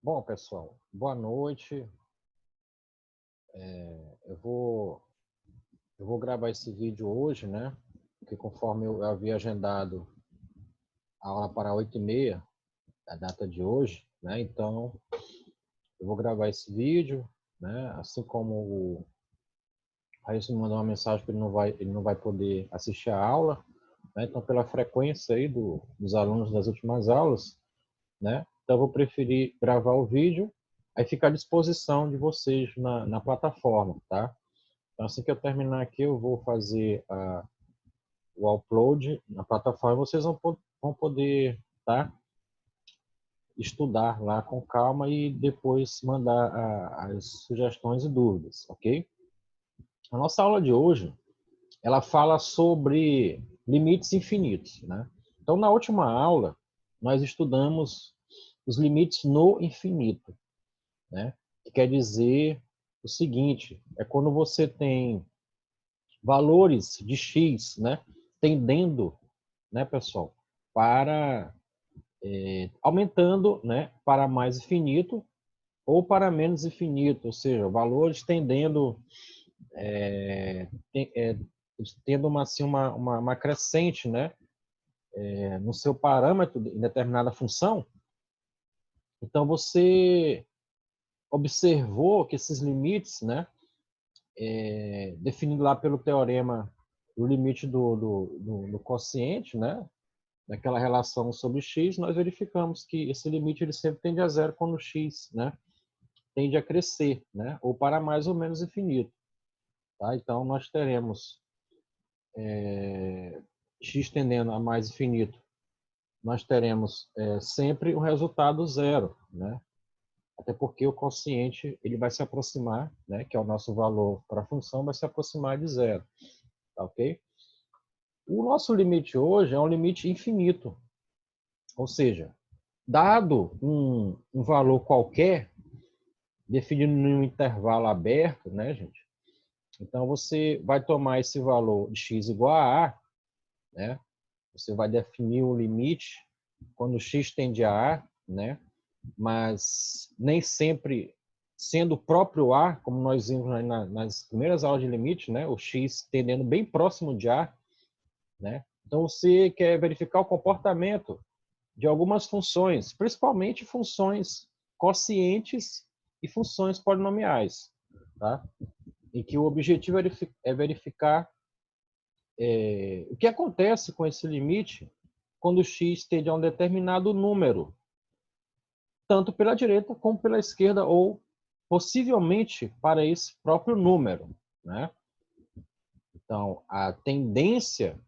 Bom, pessoal, boa noite. Eu vou gravar esse vídeo hoje, né? Porque conforme eu havia agendado a aula para 8h30, a data de hoje, né? Então, eu vou gravar esse vídeo, né? Assim como o Raíssa me mandou uma mensagem que ele não vai poder assistir a aula, né? Então, pela frequência aí dos alunos das últimas aulas, né? Então, eu vou preferir gravar o vídeo, aí fica à disposição de vocês na plataforma, tá? Então, assim que eu terminar aqui, eu vou fazer o upload na plataforma. Vocês vão poder, tá, estudar lá com calma e depois mandar as sugestões e dúvidas, ok? A nossa aula de hoje, ela fala sobre limites infinitos, né? Então, na última aula, nós estudamos os limites no infinito, né? Que quer dizer o seguinte, é quando você tem valores de x, né, tendendo, né, pessoal, para aumentando, né, para mais infinito ou para menos infinito, ou seja, valores tendendo tendo uma assim uma crescente, né, no seu parâmetro em determinada função. Então você observou que esses limites, né, definido lá pelo teorema do limite do quociente, né, daquela relação sobre x, nós verificamos que esse limite ele sempre tende a zero quando x, né, tende a crescer, né, ou para mais ou menos infinito. Tá? Então, nós teremos x tendendo a mais infinito, nós teremos sempre o resultado zero, né? Até porque o quociente ele vai se aproximar, né, que é o nosso valor para a função, vai se aproximar de zero. Tá ok? O nosso limite hoje é um limite infinito, ou seja, dado um valor qualquer, definido em um intervalo aberto, né, gente? Então, você vai tomar esse valor de x igual a A, né? Você vai definir um limite quando x tende a A, né? Mas nem sempre sendo o próprio A, como nós vimos nas primeiras aulas de limite, né? O x tendendo bem próximo de A, né? Então, você quer verificar o comportamento de algumas funções, principalmente funções quocientes e funções polinomiais, tá? Em que o objetivo é verificar o que acontece com esse limite quando x tende a um determinado número, tanto pela direita como pela esquerda, ou possivelmente para esse próprio número, né? Então, a tendência,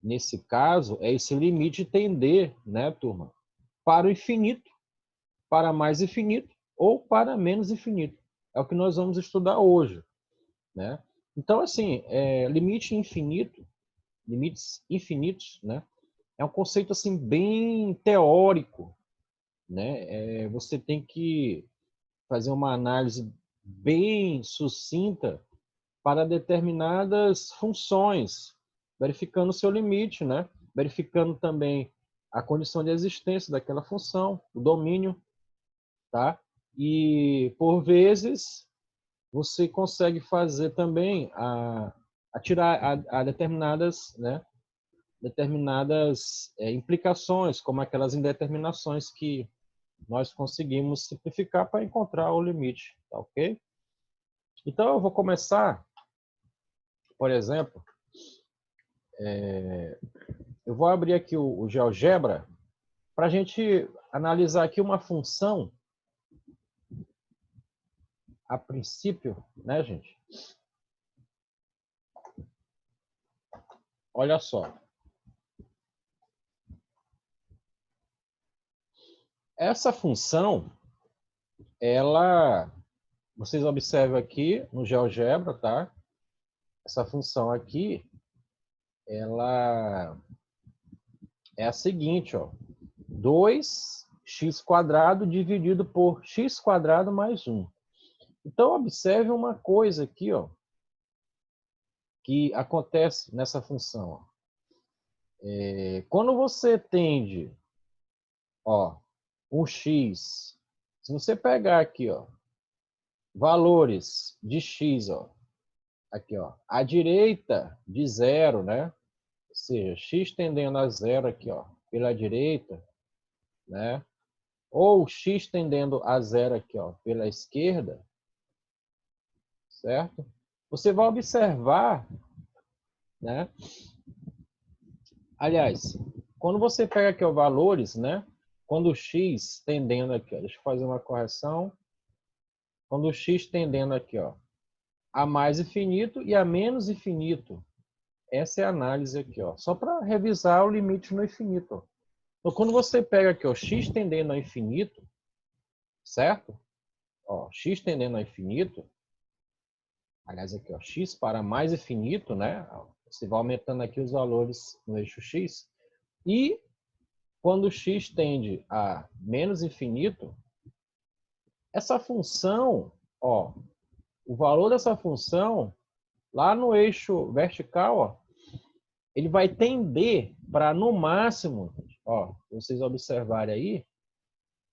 nesse caso, é esse limite tender, né, turma, para o infinito, para mais infinito ou para menos infinito. É o que nós vamos estudar hoje, né? Então, assim, limite infinito, limites infinitos, né? É um conceito assim bem teórico, né? Você tem que fazer uma análise bem sucinta para determinadas funções, verificando o seu limite, né? Verificando também a condição de existência daquela função, o domínio, tá? E por vezes você consegue fazer também a tirar a determinadas, né? Determinadas implicações, como aquelas indeterminações que nós conseguimos simplificar para encontrar o limite, tá ok? Então eu vou começar, por exemplo, eu vou abrir aqui o GeoGebra para a gente analisar aqui uma função, a princípio, né, gente? Olha só. Essa função, ela, vocês observam aqui no GeoGebra, tá? Essa função aqui, ela é a seguinte, ó. 2x² dividido por x² mais 1. Então, observe uma coisa aqui, ó, que acontece nessa função. Ó. Quando você tende, ó, um x Se você pegar aqui, ó, valores de x, ó, aqui, ó, à direita de zero, né? Ou seja, x tendendo a zero aqui, ó, pela direita, né? Ou x tendendo a zero aqui, ó, pela esquerda, certo? Você vai observar, né? Aliás, quando você pega aqui os valores, né? Quando o x tendendo aqui, ó, deixa eu fazer uma correção. Quando o x tendendo aqui, ó, a mais infinito e a menos infinito. Essa é a análise aqui, ó. Só para revisar o limite no infinito. Ó. Então, quando você pega aqui, ó, x tendendo ao infinito, certo? Ó, x tendendo ao infinito, aliás, aqui, ó, x para mais infinito, né? Você vai aumentando aqui os valores no eixo x. E quando x tende a menos infinito, essa função, ó, o valor dessa função, lá no eixo vertical, ó, ele vai tender para, no máximo, ó, vocês observarem aí,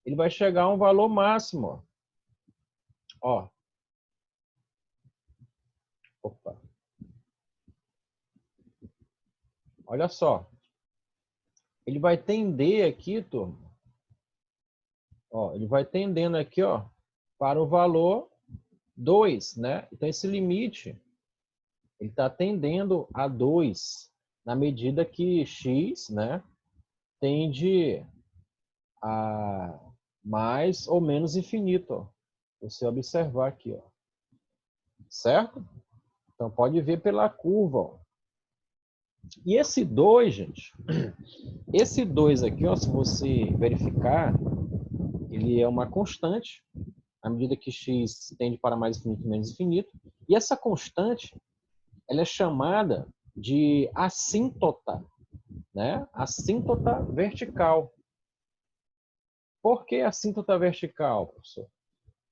ele vai chegar a um valor máximo, ó. Opa. Olha só. Ele vai tender aqui, turma. Ó, ele vai tendendo aqui, ó, para o valor 2, né? Então, esse limite, ele está tendendo a 2, na medida que x, né, tende a mais ou menos infinito, ó. Você observar aqui, ó. Certo? Então, pode ver pela curva, ó. E esse 2, gente, esse 2 aqui, ó, se você verificar, ele é uma constante, à medida que x tende para mais infinito e menos infinito. E essa constante, ela é chamada de assíntota, né? Assíntota vertical. Por que assíntota vertical, professor?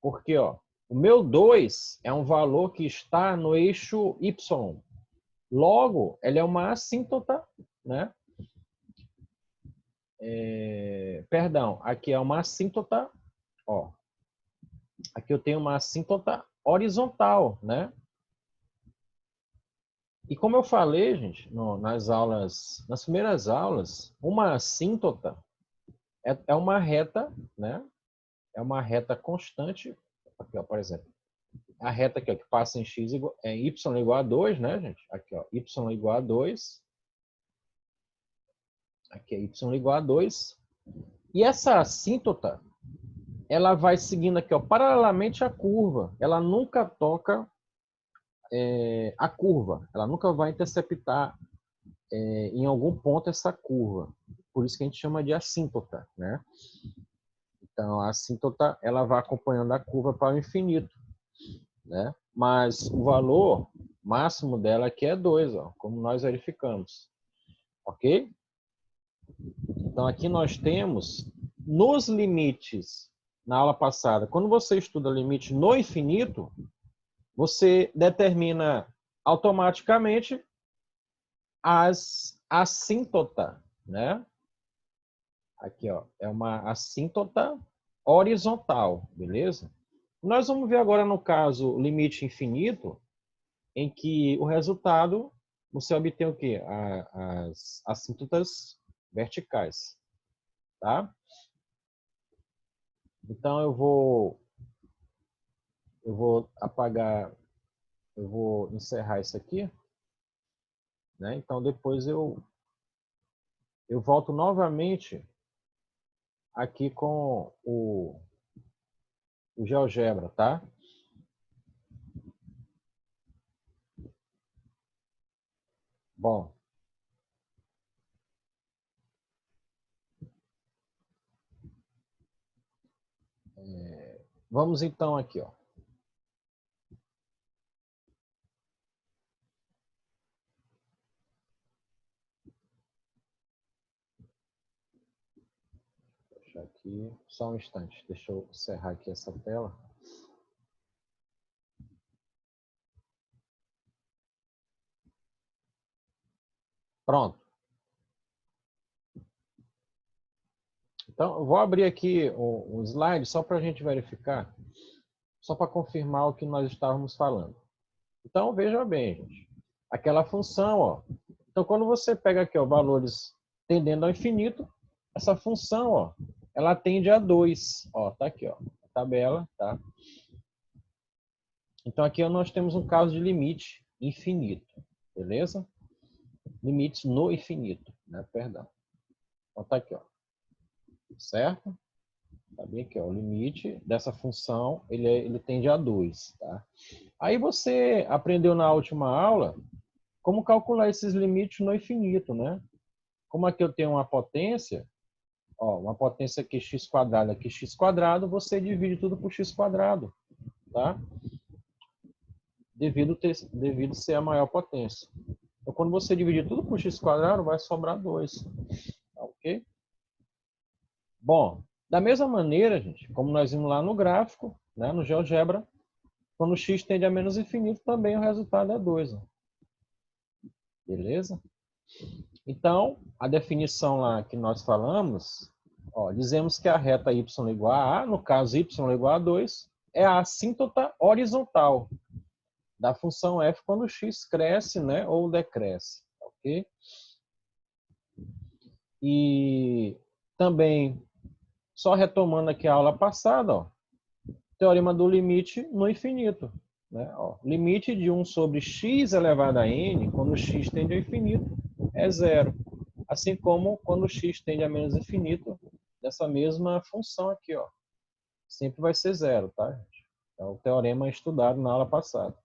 Porque, ó, o meu 2 é um valor que está no eixo y. Logo, ela é uma assíntota, né? Perdão, aqui é uma assíntota, ó. Aqui eu tenho uma assíntota horizontal, né? E como eu falei, gente, nas primeiras aulas, uma assíntota é uma reta, né? É uma reta constante. Aqui, ó, por exemplo, a reta aqui, ó, que passa em x y igual a 2, né, gente? Aqui, ó, y igual a 2. Aqui é y igual a 2. E essa assíntota, ela vai seguindo aqui, ó, paralelamente à curva. Ela nunca toca a curva. Ela nunca vai interceptar em algum ponto essa curva. Por isso que a gente chama de assíntota, né? Então, a assíntota, ela vai acompanhando a curva para o infinito, né? Mas o valor máximo dela aqui é 2, ó, como nós verificamos. Ok? Então, aqui nós temos, nos limites, na aula passada, quando você estuda limite no infinito, você determina automaticamente as assíntota, né? Aqui, ó, é uma assíntota horizontal, beleza? Nós vamos ver agora no caso limite infinito, em que o resultado você obtém o quê? As assíntotas verticais, tá? Então eu vou apagar, eu vou encerrar isso aqui, né? Então depois eu volto novamente aqui com o GeoGebra, tá? Bom, vamos então aqui, ó. Deixa aqui, só um instante, deixa eu encerrar aqui essa tela. Pronto. Então, eu vou abrir aqui o slide só para a gente verificar, só para confirmar o que nós estávamos falando. Então, veja bem, gente. Aquela função, ó. Então, quando você pega aqui, ó, valores tendendo ao infinito, essa função, ó, ela tende a 2. Ó, tá aqui, ó, a tabela, tá? Então, aqui nós temos um caso de limite infinito, beleza? Limites no infinito, né? Perdão. Então, tá aqui, ó. Certo? Tá bem aqui, ó. O limite dessa função, ele tende a 2, tá? Aí você aprendeu na última aula como calcular esses limites no infinito, né? Como aqui eu tenho uma potência, ó, uma potência aqui x quadrado, você divide tudo por x quadrado, tá? Devido ser a maior potência. Então, quando você dividir tudo por x quadrado, vai sobrar 2. Tá, ok? Bom, da mesma maneira, gente, como nós vimos lá no gráfico, né, no GeoGebra, quando x tende a menos infinito, também o resultado é 2. Ó. Beleza? Então, a definição lá que nós falamos, ó, dizemos que a reta y igual a A, no caso y igual a 2, é a assíntota horizontal da função f quando x cresce, né, ou decresce, ok? E também, só retomando aqui a aula passada, ó, teorema do limite no infinito. Né? Ó, limite de 1 sobre x elevado a n, quando x tende ao infinito, é zero. Assim como quando x tende a menos infinito, dessa mesma função aqui, ó, sempre vai ser zero, tá, gente? É o teorema estudado na aula passada.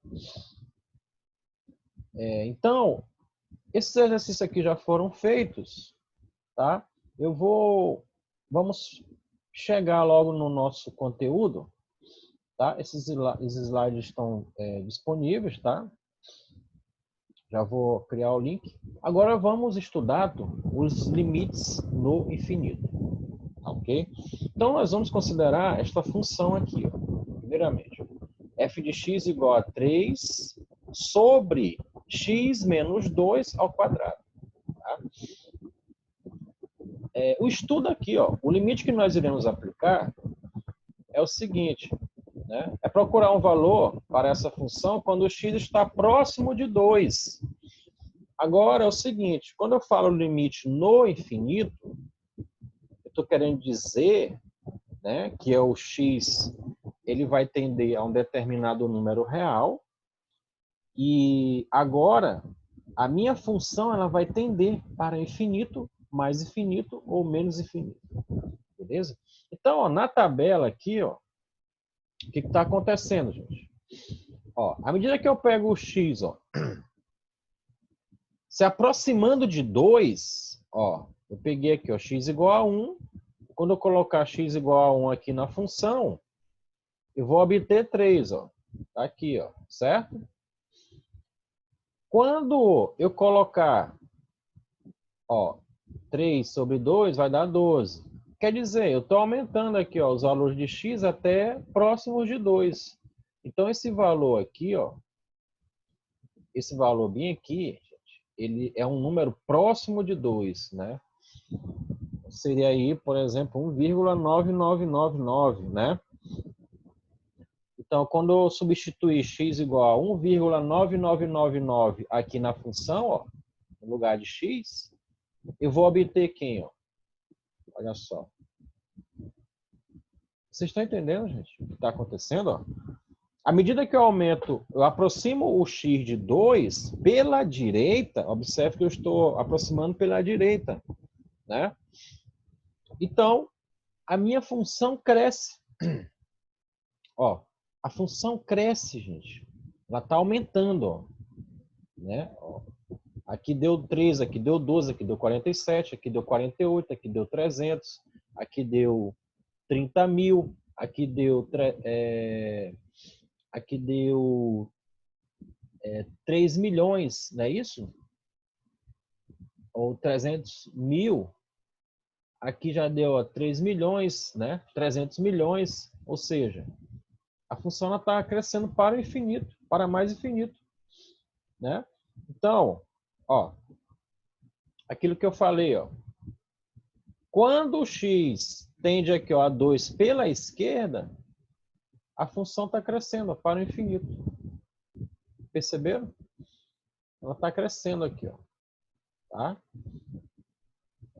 Então, esses exercícios aqui já foram feitos, tá? Vamos chegar logo no nosso conteúdo, tá? Esses slides estão disponíveis, tá? Já vou criar o link. Agora vamos estudar os limites no infinito, ok? Então nós vamos considerar esta função aqui, ó. Primeiramente, f de x igual a 3 sobre x menos 2 ao quadrado. Tá? O estudo aqui, ó, o limite que nós iremos aplicar é o seguinte, né? É procurar um valor para essa função quando o x está próximo de 2. Agora é o seguinte, quando eu falo limite no infinito, eu estou querendo dizer, né, que é o x, ele vai tender a um determinado número real, e agora a minha função ela vai tender para infinito, mais infinito ou menos infinito. Beleza? Então, ó, na tabela aqui, ó, o que está acontecendo, gente? Ó, à medida que eu pego o x, ó, se aproximando de 2, ó, eu peguei aqui, ó, x igual a 1. Quando eu colocar x igual a 1 aqui na função, eu vou obter 3, ó. Tá aqui, ó, certo? Quando eu colocar, ó, 3 sobre 2 vai dar 12. Quer dizer, eu estou aumentando aqui, ó, os valores de x até próximos de 2. Então, esse valor aqui, ó, esse valor bem aqui, gente, ele é um número próximo de 2, né? Seria aí, por exemplo, 1,9999, né? Então, quando eu substituir x igual a 1,9999 aqui na função, ó, no lugar de x, eu vou obter quem, ó? Olha só. Vocês estão entendendo, gente, o que está acontecendo, ó? À medida que eu aumento, eu aproximo o x de 2 pela direita, observe que eu estou aproximando pela direita, né? Então, a minha função cresce. Ó, a função cresce, gente. Ela está aumentando, ó. Né? Ó, aqui deu 3, aqui deu 12, aqui deu 47, aqui deu 48, aqui deu 300, aqui deu 30 mil, aqui deu 3 milhões, não é isso? Ou 300 mil. Aqui já deu, ó, 3 milhões, né? 300 milhões, ou seja, a função está crescendo para o infinito, para mais infinito, né? Então, ó, aquilo que eu falei, ó, Quando o x tende aqui, ó, a 2 pela esquerda, a função está crescendo, ó, para o infinito. Perceberam? Ela está crescendo aqui, ó. Tá?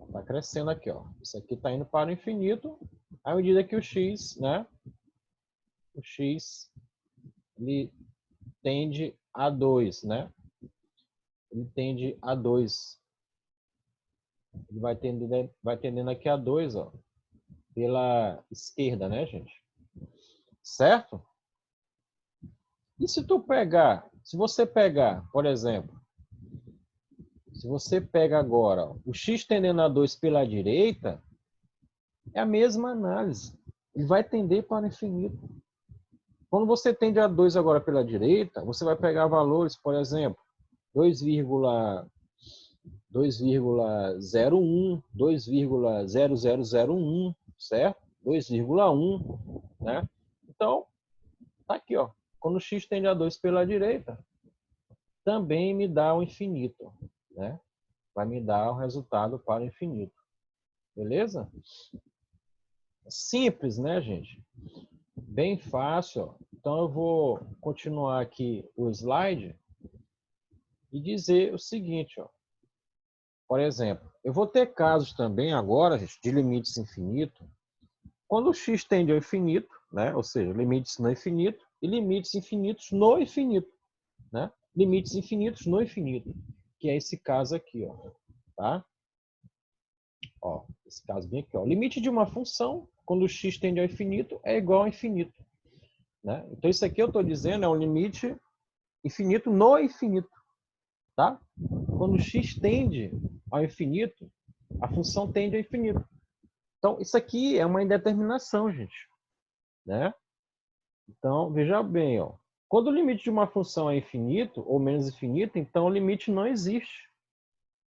Está crescendo aqui, ó. Isso aqui está indo para o infinito, à medida que o x, né? O x, ele tende a 2, né? Ele tende a 2. Ele vai tendendo aqui a 2, ó. Pela esquerda, né, gente? Certo? E se você pegar, por exemplo, se você pega agora ó, o x tendendo a 2 pela direita, é a mesma análise. Ele vai tender para o infinito. Quando você tende a 2 agora pela direita, você vai pegar valores, por exemplo, 2,01, 2,0001, certo? 2,1, né? Então, tá aqui, ó. Quando o x tende a 2 pela direita, também me dá o infinito, né? Vai me dar o resultado para o infinito. Beleza? Simples, né, gente? Bem fácil. Ó. Então, eu vou continuar aqui o slide e dizer o seguinte, ó. Por exemplo, eu vou ter casos também agora, gente, de limites infinitos. Quando o x tende ao infinito, né? Ou seja, limites no infinito e limites infinitos no infinito, né? Limites infinitos no infinito, que é esse caso aqui, ó, tá? Ó, esse caso bem aqui, ó. O limite de uma função, quando o x tende ao infinito, é igual ao infinito, né? Então isso aqui eu estou dizendo é um limite infinito no infinito, tá? Quando o x tende ao infinito, a função tende ao infinito. Então isso aqui é uma indeterminação, gente, né? Então veja bem, ó. Quando o limite de uma função é infinito ou menos infinito, então o limite não existe,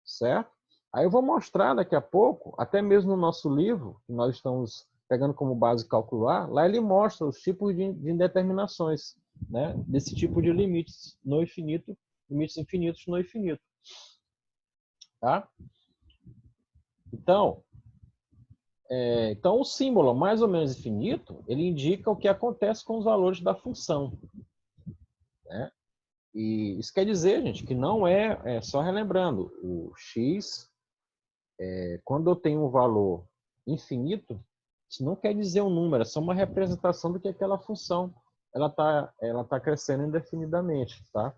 certo? Aí eu vou mostrar daqui a pouco, até mesmo no nosso livro, que nós estamos pegando como base calcular, lá ele mostra os tipos de indeterminações, né? Desse tipo de limites no infinito, limites infinitos no infinito. Tá? Então, o símbolo mais ou menos infinito, ele indica o que acontece com os valores da função. Né? E isso quer dizer, gente, que não só relembrando, o x, quando eu tenho um valor infinito, isso não quer dizer um número, é só uma representação do que aquela função ela tá crescendo indefinidamente, tá?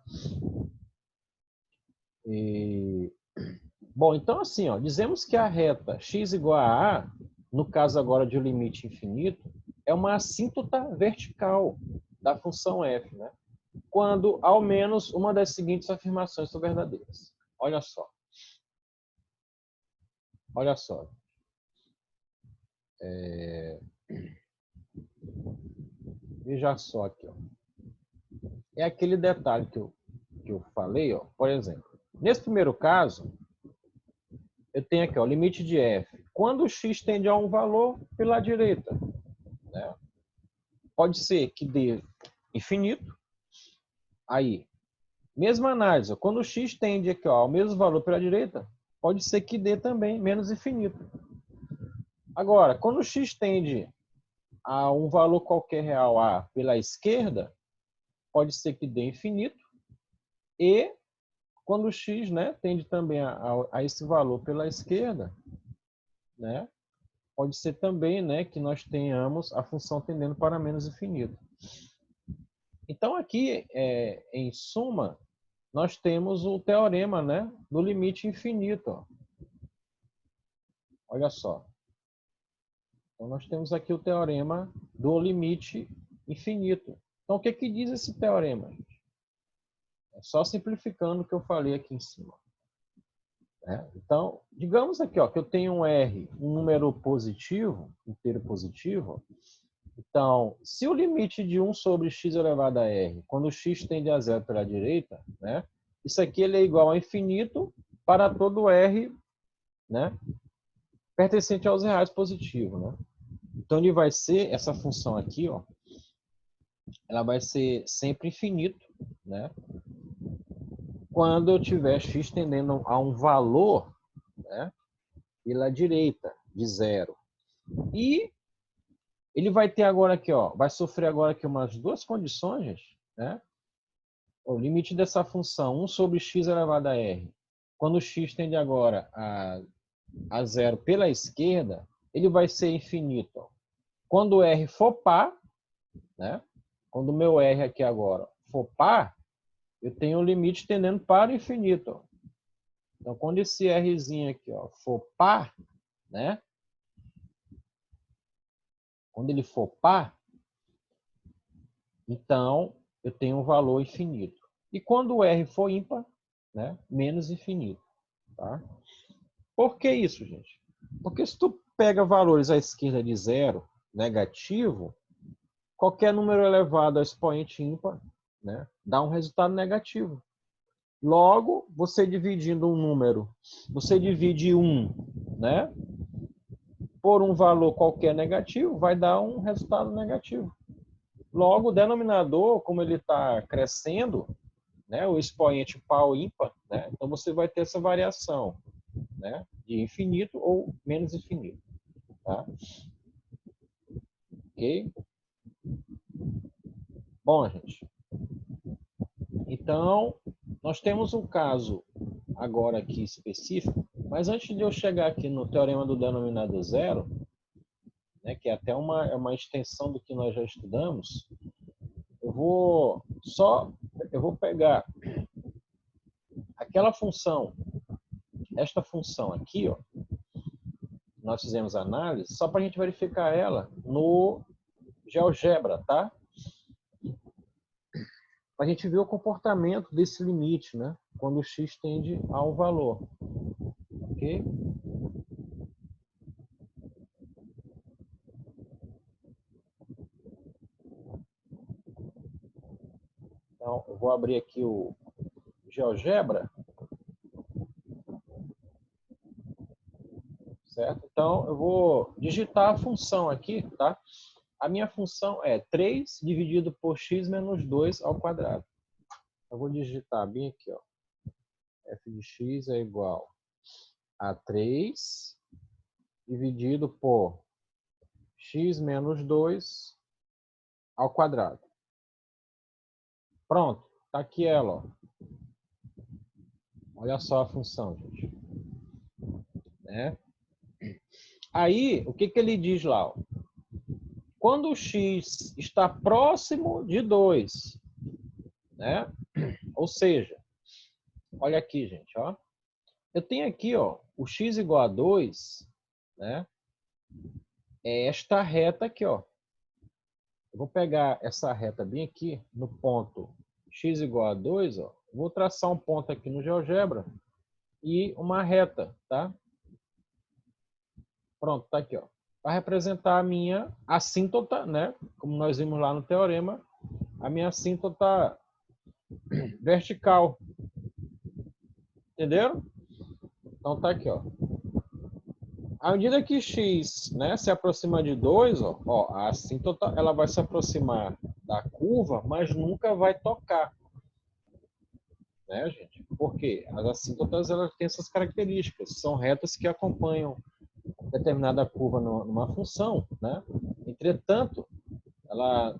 Bom, então assim, ó, dizemos que a reta x igual a a, no caso agora de um limite infinito, é uma assíntota vertical da função f, né? Quando ao menos uma das seguintes afirmações são verdadeiras. Olha só. Olha só. Veja só aqui, ó. É aquele detalhe que eu falei, ó. Por exemplo, nesse primeiro caso, eu tenho aqui ó, o limite de f. Quando o x tende a um valor pela direita, né? Pode ser que dê infinito. Aí, mesma análise. Ó, quando o x tende aqui ó, ao mesmo valor pela direita, pode ser que dê também menos infinito. Agora, quando o x tende a um valor qualquer real a pela esquerda, pode ser que dê infinito. E quando o x, né, tende também a esse valor pela esquerda, né, pode ser também, né, que nós tenhamos a função tendendo para menos infinito. Então aqui, em suma, nós temos o teorema, né, do limite infinito. Ó. Olha só. Então nós temos aqui o teorema do limite infinito. Então o que diz esse teorema? É só simplificando o que eu falei aqui em cima. Então, digamos aqui ó, que eu tenho um R, um número positivo, inteiro positivo. Então, se o limite de 1 sobre x elevado a R, quando x tende a zero pela direita, né, isso aqui ele é igual a infinito para todo R, né, pertencente aos reais positivos. Né? Então, ele vai ser, essa função aqui, ó, ela vai ser sempre infinito, né, quando eu tiver x tendendo a um valor, né, pela direita. de 0. E ele vai ter agora aqui, ó, vai sofrer agora aqui umas duas condições, gente, né? O limite dessa função, 1 sobre x elevado a r, quando x tende agora a 0 pela esquerda, ele vai ser infinito. Ó. Quando o r for par, né? Quando o meu r aqui agora for par, eu tenho o limite tendendo para o infinito. Ó. Então, quando esse rzinho aqui ó, for par, né? Quando ele for par, então eu tenho um valor infinito. E quando o r for ímpar, né? Menos infinito. Tá? Por que isso, gente? Porque se tu pega valores à esquerda de 0, negativo, qualquer número elevado ao expoente ímpar, né, dá um resultado negativo. Logo, você dividindo um número, você divide 1, né, por um valor qualquer negativo, vai dar um resultado negativo. Logo, o denominador, como ele está crescendo, né, o expoente par ou ímpar, né, então você vai ter essa variação, né, de infinito ou menos infinito. Tá? Ok? Bom, gente. Então, nós temos um caso agora aqui específico, mas antes de eu chegar aqui no teorema do denominador zero, né, que é até uma extensão do que nós já estudamos, eu vou pegar aquela função, esta função aqui, ó, nós fizemos análise, só para a gente verificar ela no GeoGebra, tá? Para a gente ver o comportamento desse limite, né? Quando o x tende a um valor. Ok? Então, eu vou abrir aqui o GeoGebra. Certo? Então, eu vou digitar a função aqui, tá? A minha função é 3 dividido por x menos 2 ao quadrado. Eu vou digitar bem aqui, ó. F de x é igual a 3 dividido por x menos 2 ao quadrado. Pronto, tá aqui ela, ó. Olha só a função, gente. Né? Aí, o que ele diz lá? Ó? Quando o x está próximo de 2, né? Ou seja, olha aqui, gente, ó. Eu tenho aqui, ó, o x igual a 2, né? É esta reta aqui, ó. Eu vou pegar essa reta bem aqui, no ponto x igual a 2, ó. Vou traçar um ponto aqui no GeoGebra e uma reta, tá? Pronto, tá aqui, ó. Para representar a minha assíntota, né? Como nós vimos lá no teorema, a minha assíntota vertical. Entenderam? Então tá aqui, ó. À medida que x, né, se aproxima de 2, ó, a assíntota ela vai se aproximar da curva, mas nunca vai tocar. Né, gente? Porque as assíntotas elas têm essas características. São retas que acompanham determinada curva numa função, né? Entretanto,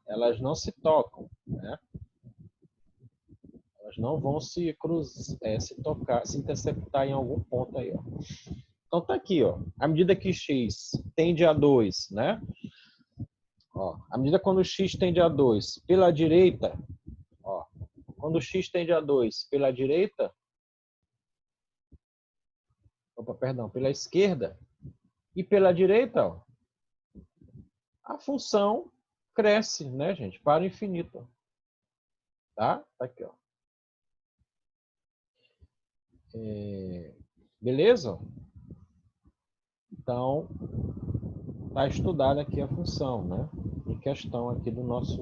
elas não se tocam, né? Elas não vão se tocar, se interceptar em algum ponto aí, ó. Então tá aqui, ó. À medida que x tende a 2, né? Ó, à medida quando x tende a 2 pela direita, ó, quando x tende a 2 pela direita, pela esquerda e pela direita, ó, a função cresce, né, gente, para o infinito. Tá? Tá aqui, ó. Beleza? Então, tá estudada aqui a função, né? Em questão aqui do nosso,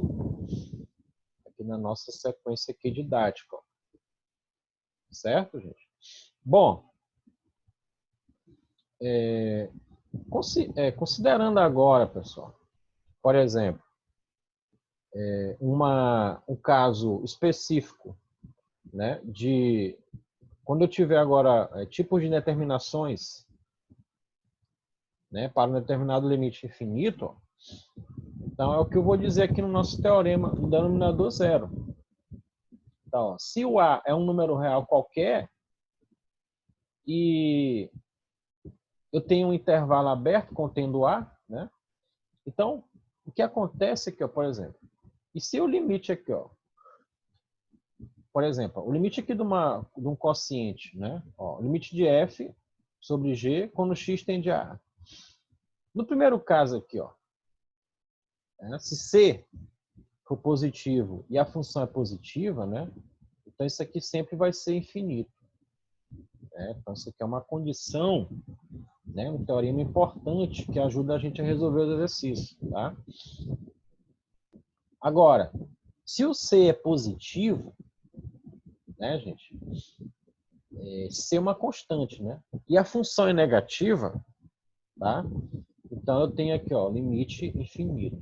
aqui na nossa sequência aqui didática, ó. Certo, gente? Bom, considerando agora, pessoal, por exemplo, um caso específico, né, de quando eu tiver agora tipos de determinações né, para um determinado limite infinito, ó, então é o que eu vou dizer aqui no nosso teorema do denominador zero. Então, ó, se o A é um número real qualquer e eu tenho um intervalo aberto contendo A, né? Então, o que acontece aqui, ó, por exemplo, e se o limite aqui, ó, por exemplo, o limite aqui de um quociente, né? Ó, o limite de f sobre g quando x tende a A. No primeiro caso aqui, ó, né, se c for positivo e a função é positiva, né? Então isso aqui sempre vai ser infinito. Né? Então isso aqui é uma condição, né? Um teorema importante que ajuda a gente a resolver os exercícios, tá? Agora, se o c é positivo, né, gente? C é uma constante, né? E a função é negativa, tá? Então eu tenho aqui, ó, limite infinito.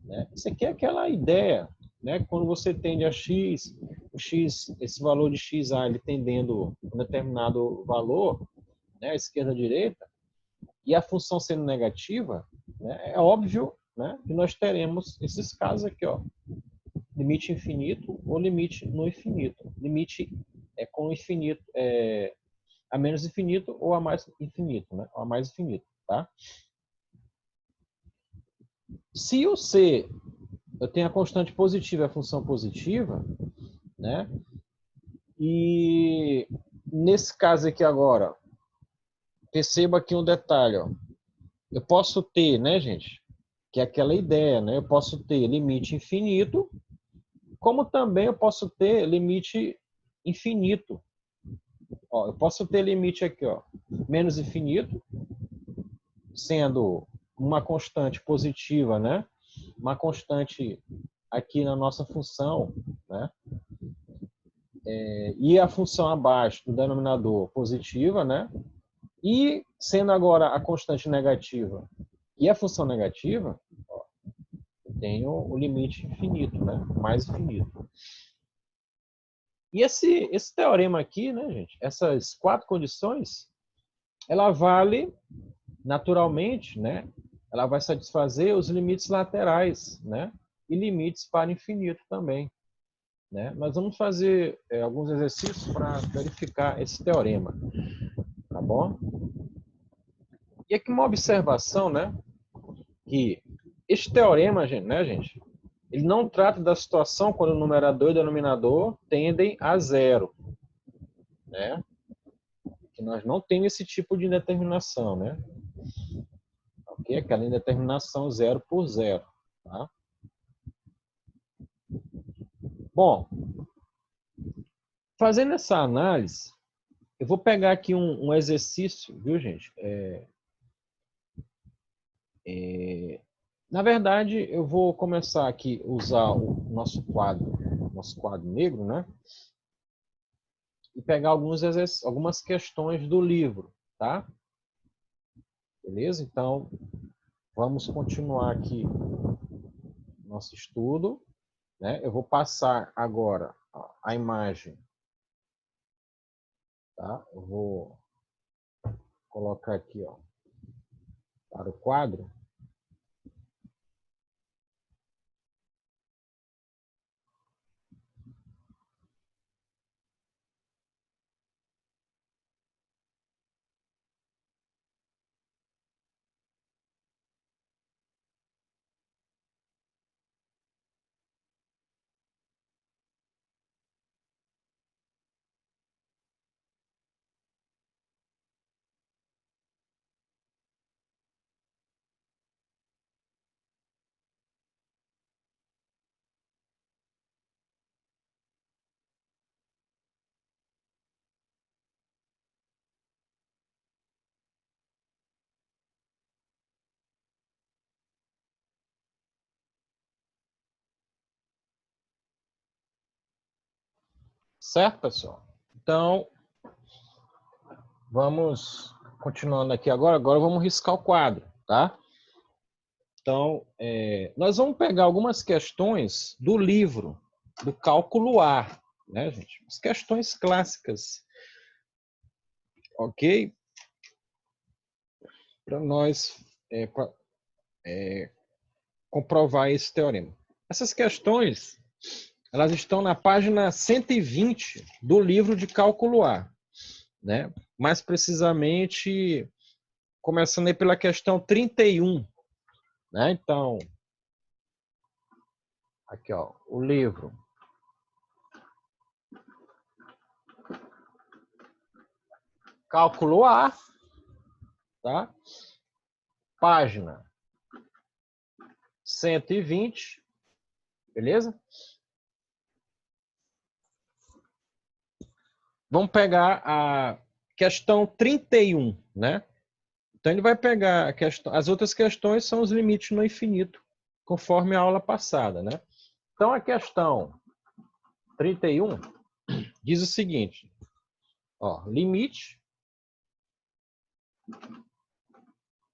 Né? Isso aqui é aquela ideia, né? Quando você tende a x, o x, esse valor de xa, ele tendendo a um determinado valor, né? Esquerda, direita, e a função sendo negativa, né? É óbvio, né? Que nós teremos esses casos aqui, ó, limite infinito ou limite no infinito. Limite é com infinito, a menos infinito ou a mais infinito, né? Ou a mais infinito, tá? Se o c eu tenho a constante positiva e a função positiva, né? E nesse caso aqui agora, perceba aqui um detalhe, ó. Eu posso ter, né, gente? Que é aquela ideia, né? Eu posso ter limite infinito, como também eu posso ter limite infinito. Ó, eu posso ter limite aqui, ó, menos infinito, sendo uma constante positiva, né? Uma constante aqui na nossa função, né? E a função abaixo do denominador positiva, né? E sendo agora a constante negativa e a função negativa, ó, eu tenho o limite infinito, né? Mais infinito. E esse teorema aqui, né, gente? Essas quatro condições, ela vale naturalmente, né? Ela vai satisfazer os limites laterais, né? E limites para infinito também. Né? Nós vamos fazer alguns exercícios para verificar esse teorema, tá bom? E aqui uma observação, né? Que este teorema, né, gente? Ele não trata da situação quando o numerador e o denominador tendem a zero, né? Que nós não temos esse tipo de indeterminação, né? Ok? Aquela indeterminação zero por zero, tá? Bom, fazendo essa análise, eu vou pegar aqui um exercício, viu, gente? Na verdade, eu vou começar aqui a usar o nosso quadro negro, né? E pegar algumas questões do livro, tá? Beleza? Então, vamos continuar aqui nosso estudo, né? Eu vou passar agora a imagem, tá? Eu vou colocar aqui, ó, para o quadro. Certo, pessoal? Então, vamos continuando aqui agora. Agora vamos riscar o quadro, tá? Então, nós vamos pegar algumas questões do livro, do cálculo A, né, gente? As questões clássicas, ok? para nós comprovar esse teorema. Essas questões, elas estão na página 120 do livro de cálculo A, né? Mais precisamente, começando aí pela questão 31, né? Então, aqui, ó, o livro. Cálculo A, tá? Página 120, beleza? Vamos pegar a questão 31, né? Então, ele vai pegar a questão, as outras questões são os limites no infinito, conforme a aula passada, né? Então, a questão 31 diz o seguinte, ó, limite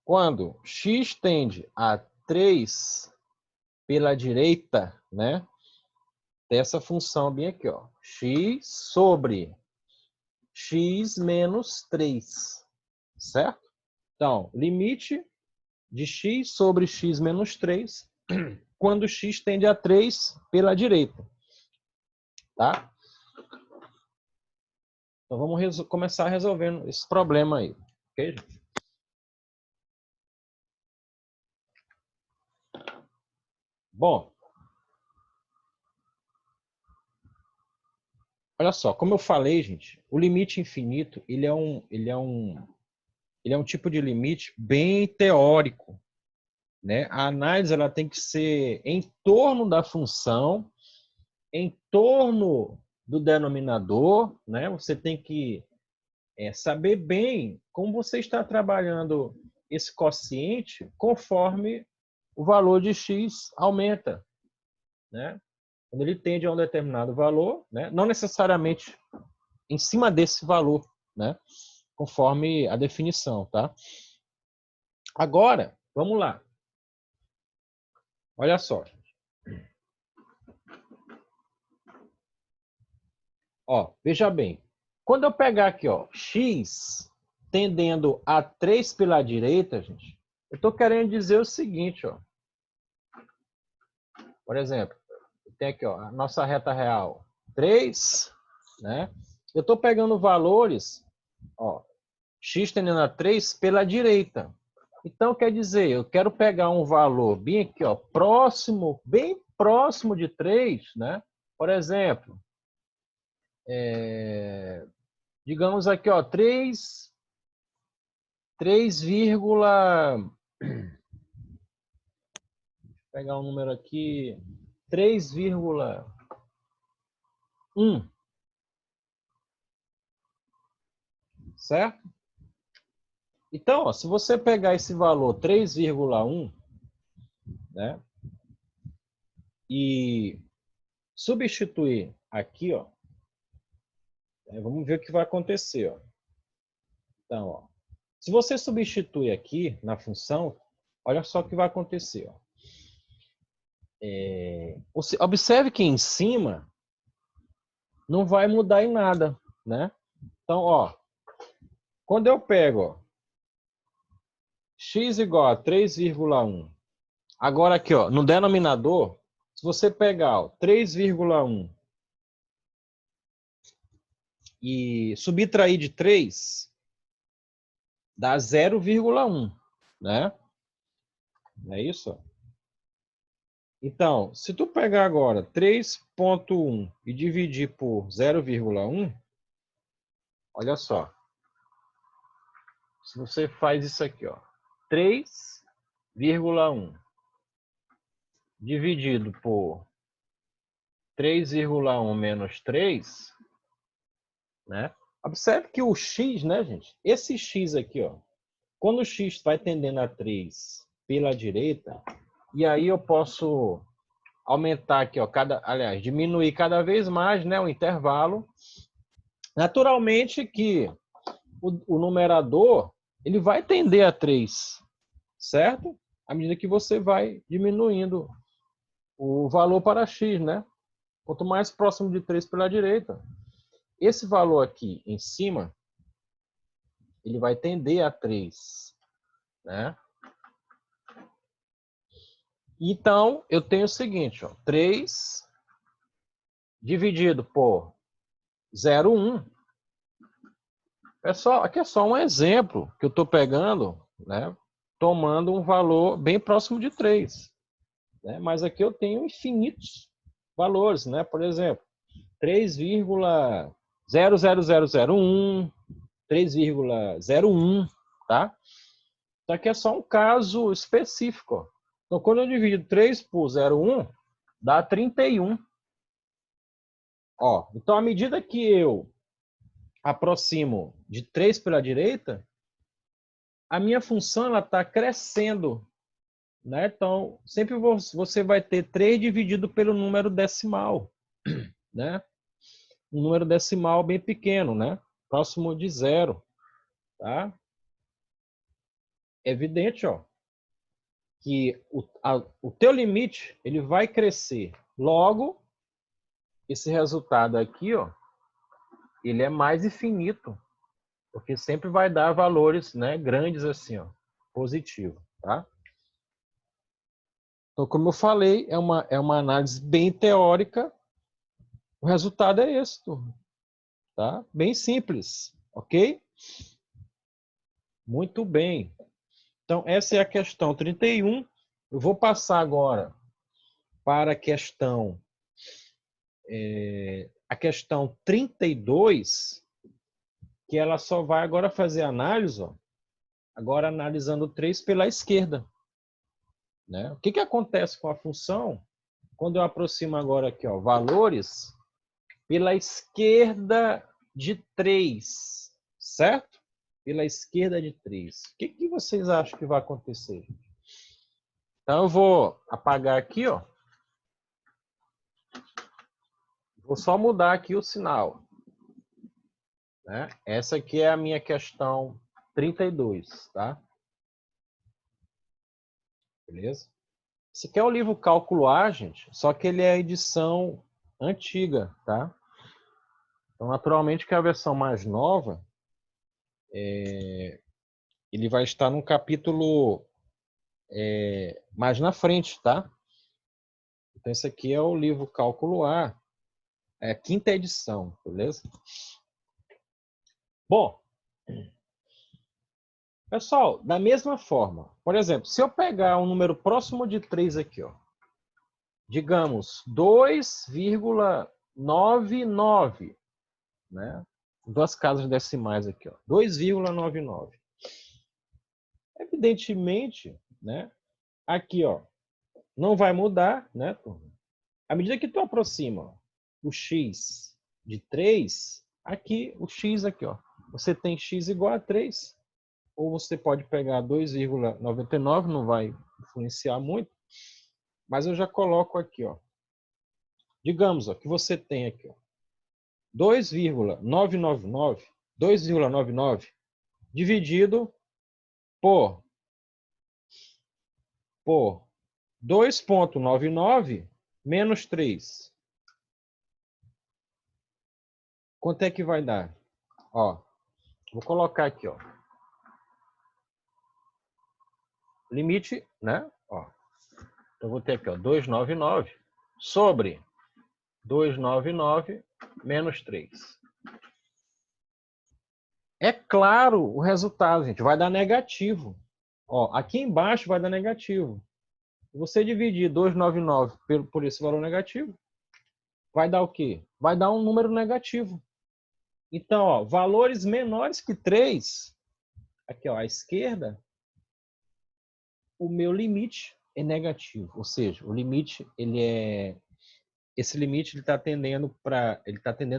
quando x tende a 3 pela direita, né? Dessa função bem aqui, ó, x sobre x menos 3, certo? Então, limite de x sobre x menos 3, quando x tende a 3 pela direita, tá? Então, vamos começar resolvendo esse problema aí, ok, gente? Bom, olha só, como eu falei, gente, o limite infinito, ele é um tipo de limite bem teórico, né? A análise ela tem que ser em torno da função, em torno do denominador, né? Você tem que saber bem como você está trabalhando esse quociente conforme o valor de x aumenta, né? Quando ele tende a um determinado valor, né? Não necessariamente em cima desse valor, né? Conforme a definição, tá? Agora, vamos lá. Olha só. Ó, veja bem. Quando eu pegar aqui, ó, x tendendo a 3 pela direita, gente, eu estou querendo dizer o seguinte, ó. Por exemplo, tem aqui, ó, a nossa reta real 3, né? Eu estou pegando valores, ó, x tendendo a 3 pela direita. Então, quer dizer, eu quero pegar um valor bem aqui, ó, próximo, bem próximo de 3, né? Por exemplo, digamos aqui, ó, 3, pegar um número aqui, 3,1, certo? Então, ó, se você pegar esse valor 3,1, né, e substituir aqui, ó, vamos ver o que vai acontecer, ó. Então, ó, se você substituir aqui na função, olha só o que vai acontecer, ó. Observe que em cima não vai mudar em nada, né? Então, ó, quando eu pego, ó, x igual a 3,1, agora aqui, ó, no denominador, se você pegar, ó, 3,1 e subtrair de 3, dá 0,1, né? Não é isso? Então, se tu pegar agora 3,1 e dividir por 0,1, olha só. Se você faz isso aqui, ó, 3,1 dividido por 3,1 menos 3, né? Observe que o x, né, gente? Esse x aqui, ó, quando o x vai tendendo a 3 pela direita, e aí eu posso aumentar aqui, ó, aliás, diminuir cada vez mais, né, o intervalo. Naturalmente que o numerador, ele vai tender a 3, certo? À medida que você vai diminuindo o valor para x, né? Quanto mais próximo de 3 pela direita. Esse valor aqui em cima, ele vai tender a 3, né? Então, eu tenho o seguinte, ó, 3 dividido por 0,1. Pessoal, aqui é só um exemplo que eu estou pegando, né? Tomando um valor bem próximo de 3. Né? Mas aqui eu tenho infinitos valores, né? Por exemplo, 3,00001, 3,01, tá? Isso aqui é só um caso específico. Ó. Então, quando eu divido 3 por 0,1, dá 31. Ó, então, à medida que eu aproximo de 3 pela direita, a minha função está crescendo. Né? Então, sempre você vai ter 3 dividido pelo número decimal. Né? Um número decimal bem pequeno, né? Próximo de 0. Tá? É evidente, ó, que o teu limite ele vai crescer. Logo, esse resultado aqui, ó, ele é mais infinito, porque sempre vai dar valores, né, grandes assim, ó, positivo, tá? Então, como eu falei, é uma análise bem teórica. O resultado é esse, turma, tá? Bem simples, ok? Muito bem. Então, essa é a questão 31. Eu vou passar agora para a questão 32, que ela só vai agora fazer análise, ó, agora analisando 3 pela esquerda. Né? O que acontece com a função quando eu aproximo agora aqui, ó, valores pela esquerda de 3, certo? Pela esquerda de 3. O que vocês acham que vai acontecer? Então, eu vou apagar aqui, ó. Vou só mudar aqui o sinal. Né? Essa aqui é a minha questão 32, tá? Beleza? Esse aqui é o livro Cálculo A, gente, só que ele é a edição antiga, tá? Então, naturalmente, que a versão mais nova, ele vai estar num capítulo mais na frente, tá? Então, esse aqui é o livro Cálculo A, é a 5ª edição, beleza? Bom, pessoal, da mesma forma, por exemplo, se eu pegar um número próximo de 3 aqui, ó, digamos 2,99, né? 2 casas decimais aqui, ó, 2,99. Evidentemente, né? Aqui, ó, não vai mudar, né, turma? À medida que tu aproxima o x de 3, aqui, o x aqui, ó, você tem x igual a 3. Ou você pode pegar 2,99, não vai influenciar muito, mas eu já coloco aqui, ó. Digamos, ó, que você tem aqui, ó, 2,99 dividido por 2,99 menos 3. Quanto é que vai dar? Ó, vou colocar aqui, ó. Limite, né? Ó. Então, vou ter aqui, ó, 299 sobre 299 menos 3. É claro o resultado, gente. Vai dar negativo. Ó, aqui embaixo vai dar negativo. Se você dividir 299 por esse valor negativo, vai dar o quê? Vai dar um número negativo. Então, ó, valores menores que 3, aqui ó, à esquerda, o meu limite é negativo. Ou seja, o limite, esse limite ele está tendendo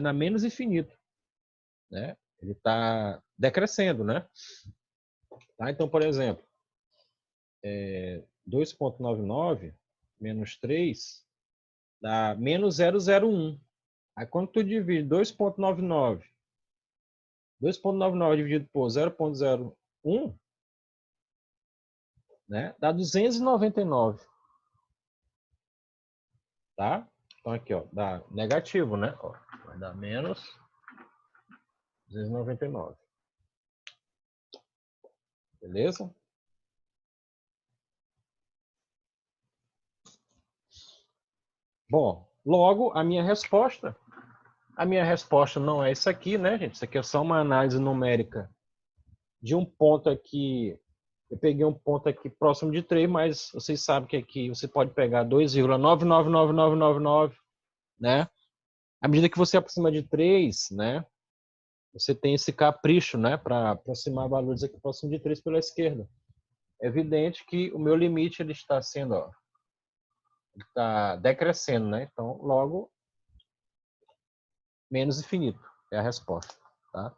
a menos infinito, né? Ele está decrescendo, né? Tá? Então, por exemplo, 2,99 menos 3 dá menos 0,01. Aí quando tu divide 2,99 dividido por 0,01, né? Dá 299. Tá? Então aqui, ó, dá negativo, né? Ó, vai dar menos 299. Beleza? Bom, logo, a minha resposta não é isso aqui, né, gente? Isso aqui é só uma análise numérica de um ponto aqui. Eu peguei um ponto aqui próximo de 3, mas vocês sabem que aqui você pode pegar 2,999999, né? À medida que você aproxima de 3, né, você tem esse capricho, né, para aproximar valores aqui próximo de 3 pela esquerda. É evidente que o meu limite ele está sendo, ó, está decrescendo, né? Então, logo, menos infinito é a resposta, tá?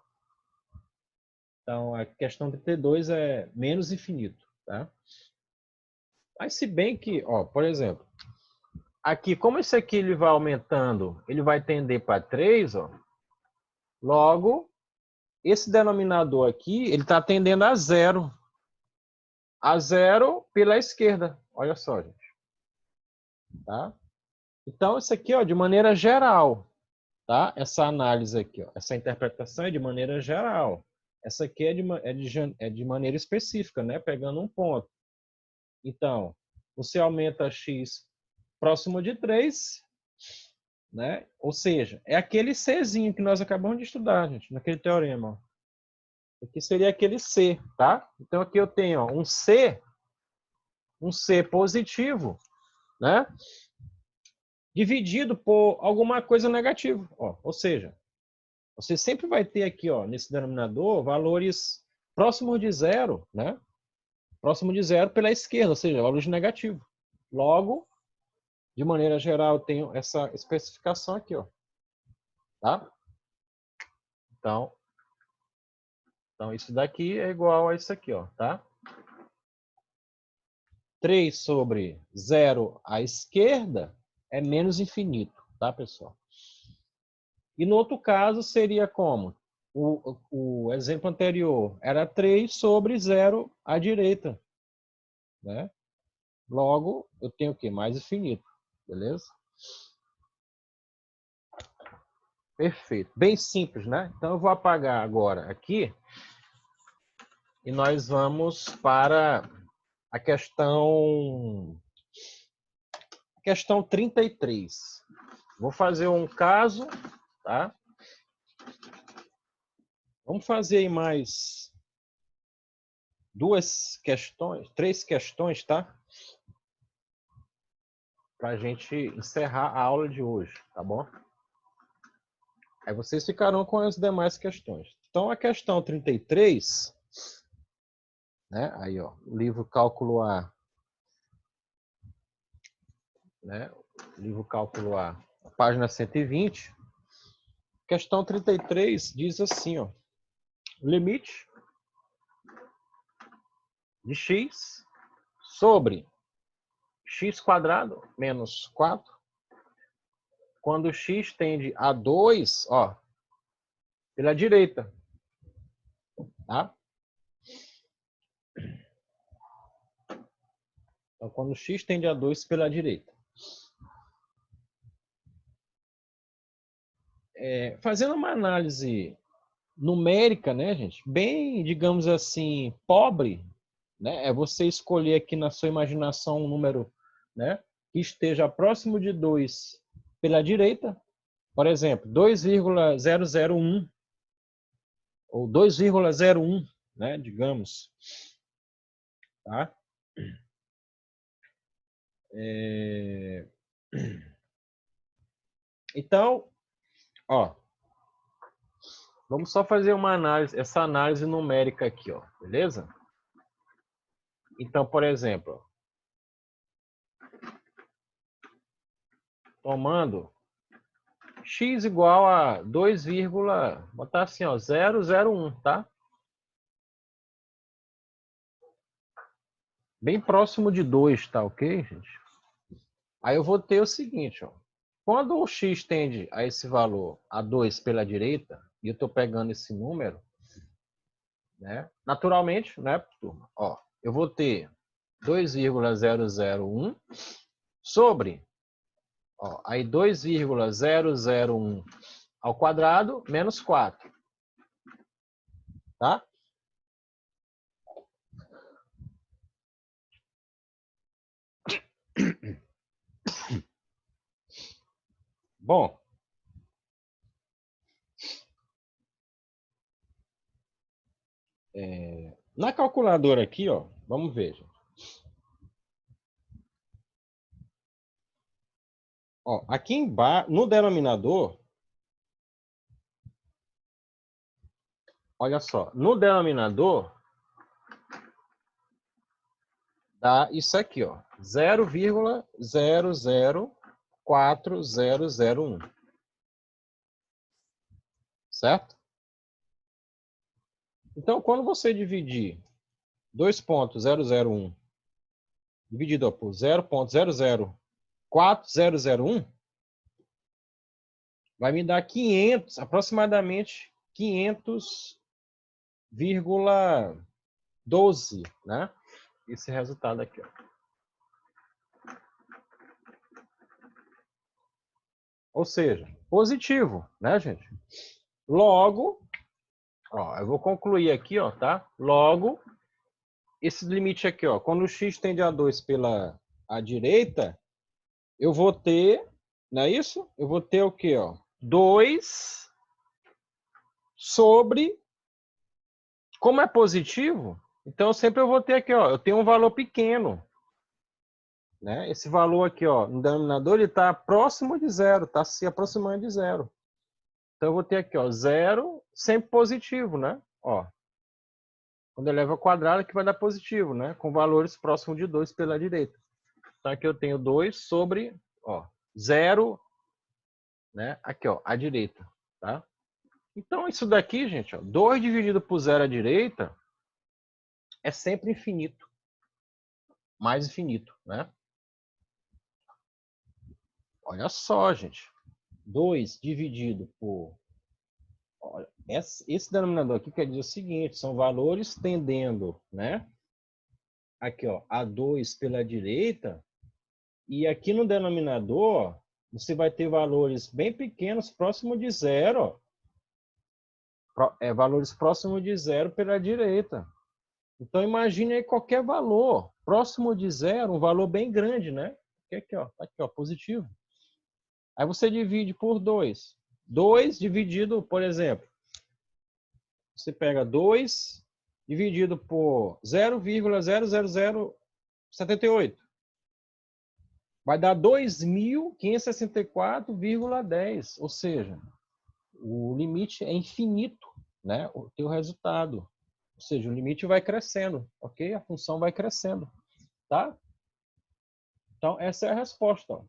Então, a questão 32 é menos infinito, tá? Mas se bem que, ó, por exemplo, aqui, como esse aqui ele vai aumentando, ele vai tender para 3, ó, logo, esse denominador aqui, ele está tendendo a zero. A zero pela esquerda. Olha só, gente. Tá? Então, isso aqui, ó, de maneira geral, tá? Essa análise aqui, ó, essa interpretação é de maneira geral. Essa aqui é de maneira específica, né? Pegando um ponto. Então, você aumenta x próximo de 3, né? Ou seja, é aquele Czinho que nós acabamos de estudar, gente, naquele teorema. Aqui seria aquele C, tá? Então, aqui eu tenho ó, um C positivo, né? Dividido por alguma coisa negativa. Ó, ou seja, você sempre vai ter aqui, ó, nesse denominador, valores próximos de zero, né? Próximo de zero pela esquerda, ou seja, valores negativos. Logo, de maneira geral, eu tenho essa especificação aqui, ó. Tá? Então, isso daqui é igual a isso aqui, ó, tá? 3 sobre 0 à esquerda é menos infinito, tá, pessoal? E no outro caso seria como? O exemplo anterior era 3 sobre 0 à direita, né? Logo, eu tenho o quê? Mais infinito, beleza? Perfeito. Bem simples, né? Então, eu vou apagar agora aqui e nós vamos para a questão 33. Vou fazer um caso, tá? Vamos fazer aí mais três questões, tá? Para a gente encerrar a aula de hoje, tá bom? Aí vocês ficarão com as demais questões. Então, a questão 33, né? Aí, ó, o livro Cálculo A, né? O livro Cálculo A, página 120. Questão 33 diz assim, ó: limite de x sobre x² menos 4, quando x tende a 2, ó, pela direita, tá? Então, quando x tende a 2 pela direita. Fazendo uma análise numérica, né, gente? Bem, digamos assim, pobre, né? É você escolher aqui na sua imaginação um número, né, que esteja próximo de 2 pela direita. Por exemplo, 2,001 ou 2,01, né, digamos, tá? Então, ó, vamos só fazer uma análise, essa análise numérica aqui, ó, beleza? Então, por exemplo, tomando x igual a 2, botar assim, ó, 001, tá? Bem próximo de 2, tá ok, gente? Aí eu vou ter o seguinte, ó. Quando o x tende a esse valor a 2 pela direita, e eu estou pegando esse número, né? Naturalmente, né, turma? Ó, eu vou ter 2,001 sobre, ó, aí 2,001 ao quadrado menos 4, tá? Bom, na calculadora aqui, ó, vamos ver, gente. Ó, aqui embaixo, no denominador, olha só, no denominador dá isso aqui, ó, 0,004001, certo? Então, quando você dividir 2.001 dividido por 0.004001, vai me dar 500, aproximadamente 500,12, né? Esse resultado aqui, ó. Ou seja, positivo, né, gente? Logo, ó, eu vou concluir aqui, ó, tá? Logo, esse limite aqui, ó, quando o x tende a 2 pela a direita, eu vou ter, não é isso? Eu vou ter o quê, ó? 2 sobre, como é positivo, então sempre eu vou ter aqui, ó, eu tenho um valor pequeno, né? Esse valor aqui, ó, no denominador, ele está próximo de zero, está se aproximando de zero. Então eu vou ter aqui, ó, zero, sempre positivo, né? Ó, quando eleva ao quadrado, que vai dar positivo, né? Com valores próximos de 2 pela direita. Então aqui eu tenho 2 sobre, ó, 0, né? Aqui, ó, à direita, tá? Então isso daqui, gente, ó, 2 dividido por 0 à direita é sempre infinito. Mais infinito, né? Olha só, gente. 2 dividido por... Olha, esse denominador aqui quer dizer o seguinte, são valores tendendo, né? Aqui, ó, a 2 pela direita. E aqui no denominador, você vai ter valores bem pequenos, próximo de zero. Valores próximos de zero pela direita. Então, imagine aí qualquer valor próximo de zero, um valor bem grande, né? Aqui, ó, aqui, ó, positivo. Aí você divide por 2. 2 dividido, por exemplo, você pega 2 dividido por 0,00078. Vai dar 2.564,10. Ou seja, o limite é infinito, né? O teu resultado. Ou seja, o limite vai crescendo, ok? A função vai crescendo, tá? Então, essa é a resposta, ó,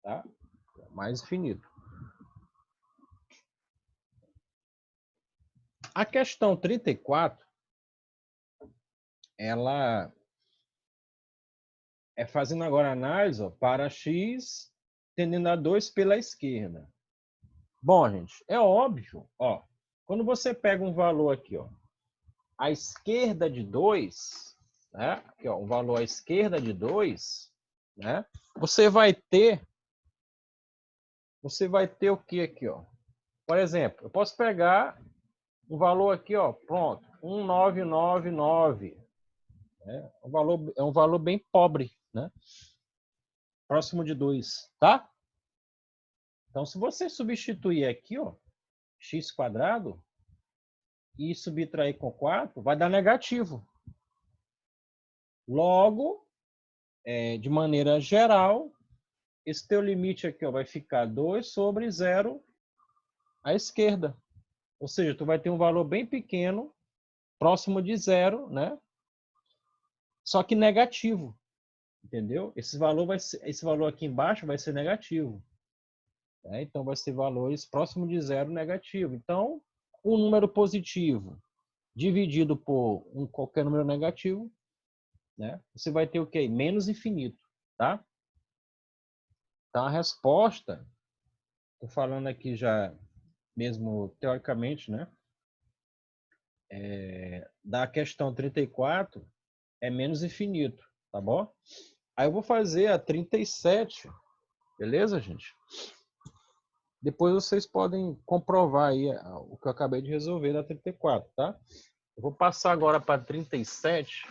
tá? Mais infinito. A questão 34, ela é fazendo agora análise, ó, para x tendendo a 2 pela esquerda. Bom, gente, é óbvio, ó, quando você pega um valor aqui, ó, à esquerda de 2, né? Aqui, ó, um valor à esquerda de 2, né? Você vai ter o que aqui, ó? Por exemplo, eu posso pegar um valor aqui, ó, pronto, 1999, né? É um valor bem pobre, né? Próximo de 2, tá? Então, se você substituir aqui, ó, x quadrado, e subtrair com 4, vai dar negativo. Logo, de maneira geral, esse teu limite aqui, ó, vai ficar 2 sobre 0 à esquerda. Ou seja, tu vai ter um valor bem pequeno, próximo de 0, né? Só que negativo, entendeu? Esse valor aqui embaixo vai ser negativo. Né? Então, vai ser valores próximo de 0 negativo. Então, um número positivo dividido por qualquer número negativo, né? Você vai ter o quê? Menos infinito, tá? Então, a resposta, estou falando aqui já mesmo teoricamente, né? Da questão 34 é menos infinito, tá bom? Aí eu vou fazer a 37, beleza, gente? Depois vocês podem comprovar aí o que eu acabei de resolver da 34, tá? Eu vou passar agora para 37.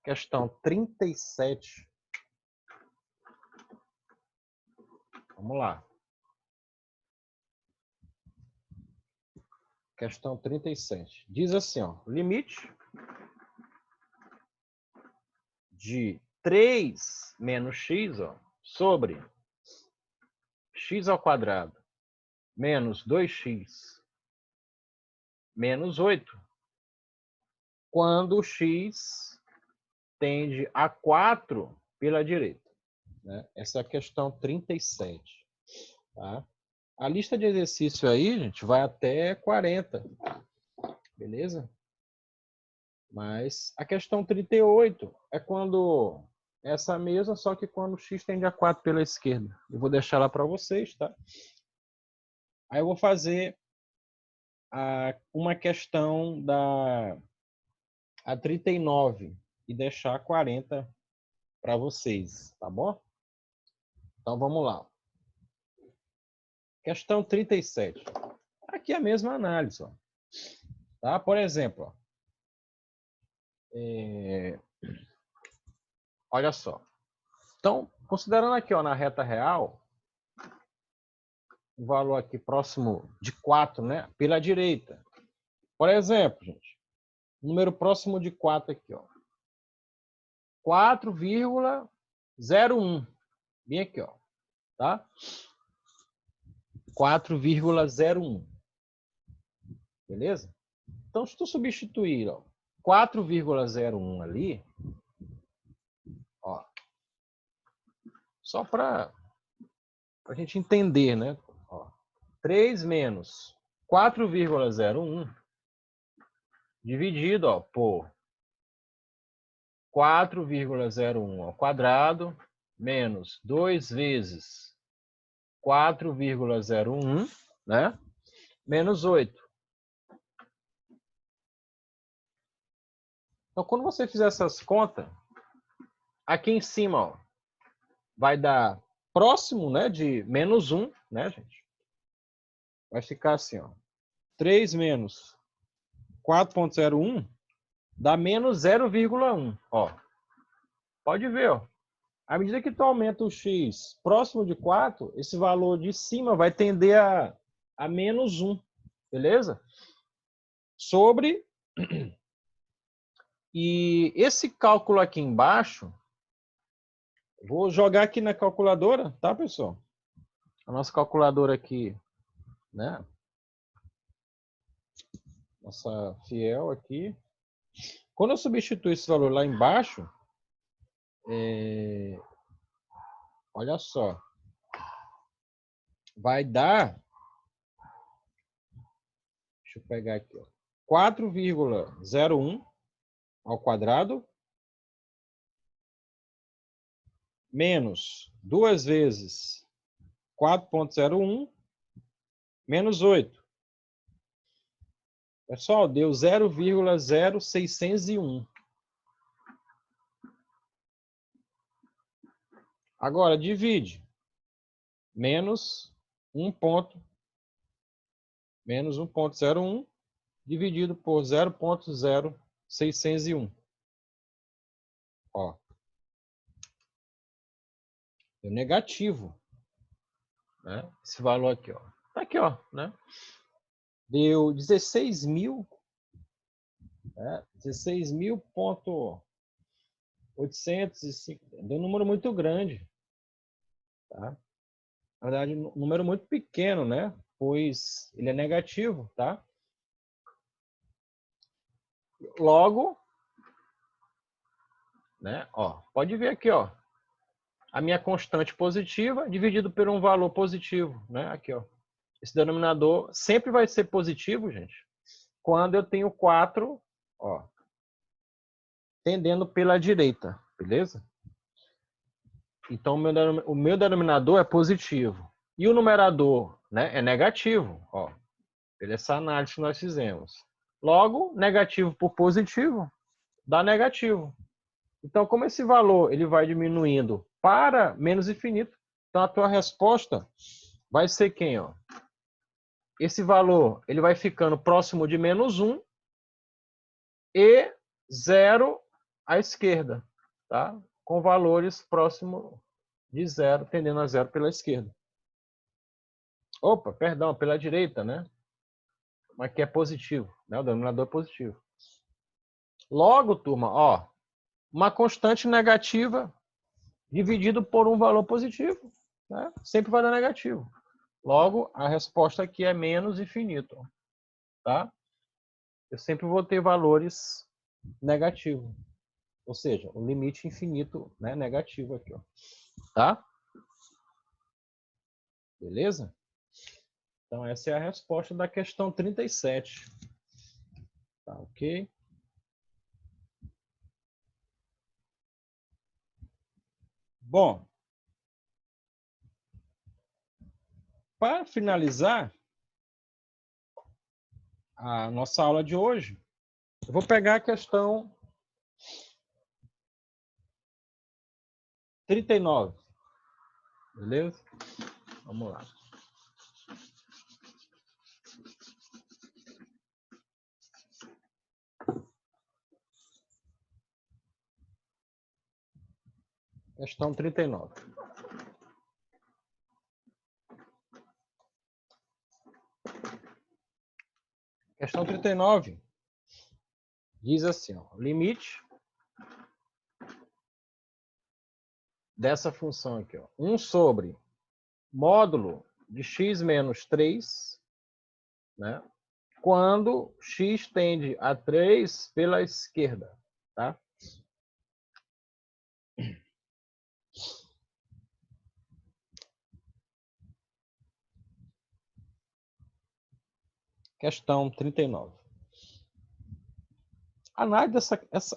Questão 37. Vamos lá. Questão 37. Diz assim, ó, limite de 3 menos x, ó, sobre x ao quadrado menos 2x menos 8, quando x tende a 4 pela direita. Né? Essa é a questão 37. Tá? A lista de exercício aí, gente, vai até 40. Beleza? Mas a questão 38 é quando essa mesma, só que quando x tende a 4 pela esquerda. Eu vou deixar lá para vocês, tá? Aí eu vou fazer uma questão da 39 e deixar 40 para vocês, tá bom? Então vamos lá. Questão 37. Aqui é a mesma análise, ó. Tá? Por exemplo, ó, olha só. Então, considerando aqui, ó, na reta real, o valor aqui próximo de 4, né? Pela direita. Por exemplo, gente, número próximo de 4 aqui, ó. 4,01. Bem aqui, ó. Tá? 4,01. Beleza? Então, se tu substituir, ó, 4,01 ali, ó, só para a gente entender, né? Ó, 3 menos 4,01 dividido, ó, por 4,01 ao quadrado menos 2 vezes 4,01, né? Menos 8. Então, quando você fizer essas contas, aqui em cima, ó, vai dar próximo, né, de menos 1, né, gente? Vai ficar assim, ó. 3 menos 4,01 dá menos 0,1, ó. Pode ver, ó. À medida que tu aumenta o x próximo de 4, esse valor de cima vai tender a menos 1, beleza? Sobre... E esse cálculo aqui embaixo, vou jogar aqui na calculadora, tá, pessoal? A nossa calculadora aqui, né? Nossa fiel aqui. Quando eu substituo esse valor lá embaixo, olha só, vai dar, deixa eu pegar aqui, 4,01 ao quadrado menos 2 vezes 4,01 menos 8. Pessoal, deu 0,0601. Agora, divide. Menos 1,01 dividido por 0,0601. Ó. É negativo. Né? Esse valor aqui, ó. Tá aqui, ó, né? Deu 16.000, né? 16.805. Deu um número muito grande. Tá? Na verdade, um número muito pequeno, né? Pois ele é negativo, tá? Logo, né? Ó, pode ver aqui, ó. A minha constante positiva dividido por um valor positivo, né? Aqui, ó. Esse denominador sempre vai ser positivo, gente, quando eu tenho 4, ó, tendendo pela direita, beleza? Então, o meu denominador é positivo. E o numerador, né, é negativo, ó. Pela essa análise que nós fizemos. Logo, negativo por positivo dá negativo. Então, como esse valor ele vai diminuindo para menos infinito, então a tua resposta vai ser quem? Ó? Esse valor ele vai ficando próximo de menos 1 e 0 à esquerda, tá? Com valores próximos de zero, tendendo a zero pela esquerda. Opa, perdão, pela direita, né? Mas que é positivo, né? O denominador é positivo. Logo, turma, ó, uma constante negativa dividido por um valor positivo, né? Sempre vai dar negativo. Logo, a resposta aqui é menos infinito, tá? Eu sempre vou ter valores negativos. Ou seja, o limite infinito, né, negativo aqui, ó. Tá? Beleza? Então, essa é a resposta da questão 37. Tá, ok? Bom, para finalizar a nossa aula de hoje, eu vou pegar a questão 39. Beleza? Vamos lá. Questão 39. Questão 39 diz assim, ó, limite dessa função aqui, ó, 1 sobre módulo de x menos 3, né? Quando x tende a 3 pela esquerda, tá? Questão 39.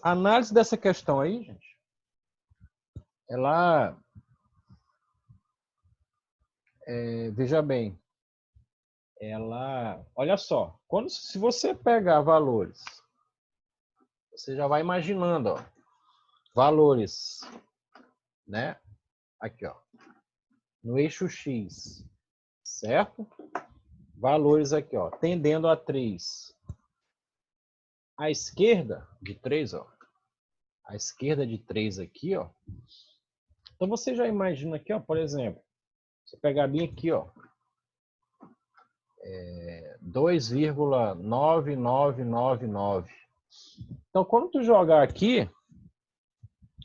Análise dessa questão aí, gente, ela, veja bem, ela, olha só, se você pegar valores, você já vai imaginando, ó, valores, né? Aqui, ó, no eixo x, certo? Valores aqui, ó, tendendo a 3. À esquerda de 3, ó, à esquerda de 3 aqui, ó. Então você já imagina aqui, ó, por exemplo, você pegar bem aqui, ó, 2,9999. Então, quando tu jogar aqui,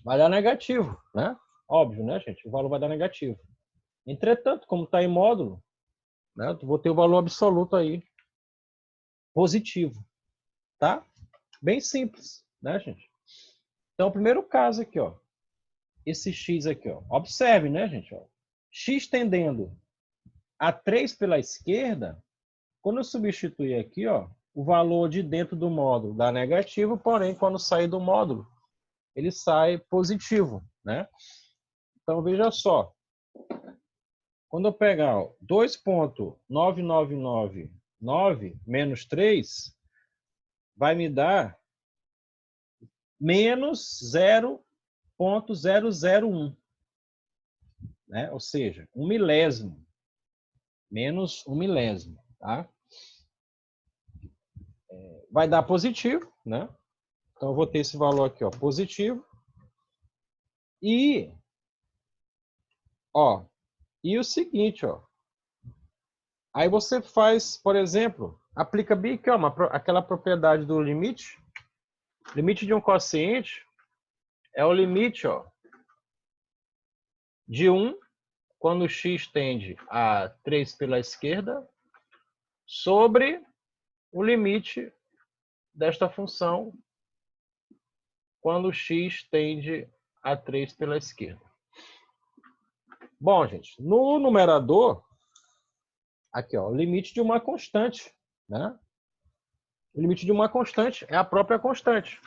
vai dar negativo, né? Óbvio, né, gente? O valor vai dar negativo. Entretanto, como está em módulo, né, eu vou ter o valor absoluto aí positivo, tá? Bem simples, né, gente? Então, o primeiro caso aqui, ó, esse x aqui, ó. Observe, né, gente? Ó, x tendendo a 3 pela esquerda, quando eu substituir aqui, ó, o valor de dentro do módulo dá negativo, porém, quando sair do módulo, ele sai positivo, né? Então, veja só. Quando eu pegar 2,9999 menos 3, vai me dar menos 0,001, né? Ou seja, 1 milésimo. Menos 1 milésimo, tá? Vai dar positivo, né? Então, eu vou ter esse valor aqui, ó, positivo. E, ó, e o seguinte, ó. Aí você faz, por exemplo, aplica bem aqui, ó, aquela propriedade do limite. Limite de um quociente é o limite, ó, de 1, quando x tende a 3 pela esquerda, sobre o limite desta função quando x tende a 3 pela esquerda. Bom, gente, no numerador, aqui, ó, o limite de uma constante, né? O limite de uma constante é a própria constante.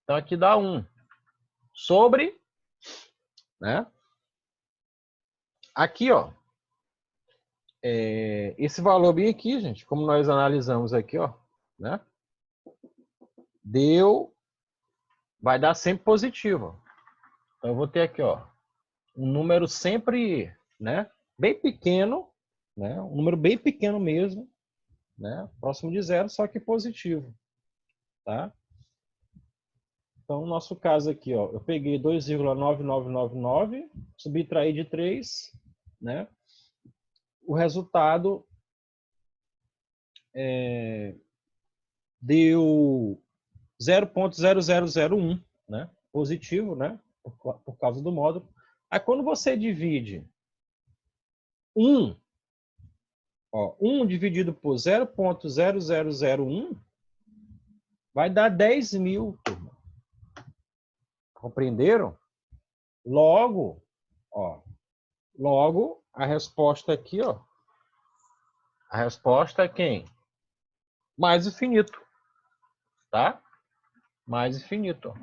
Então, aqui dá 1 sobre, né? Aqui, ó, esse valor bem aqui, gente, como nós analisamos aqui, ó, né? Vai dar sempre positivo. Então, eu vou ter aqui, ó, um número sempre, né, bem pequeno, né, um número bem pequeno mesmo, né, próximo de zero, só que positivo, tá? Então, no nosso caso aqui, ó, eu peguei 2,9999, subtraí de 3, né? O resultado deu 0,0001, né? Positivo, né? Por causa do módulo. Aí, quando você divide 1, ó, 1 dividido por 0,0001, vai dar 10.000, turma. Compreenderam? Logo, ó, logo, a resposta aqui, ó, a resposta é quem? Mais infinito, tá? Mais infinito.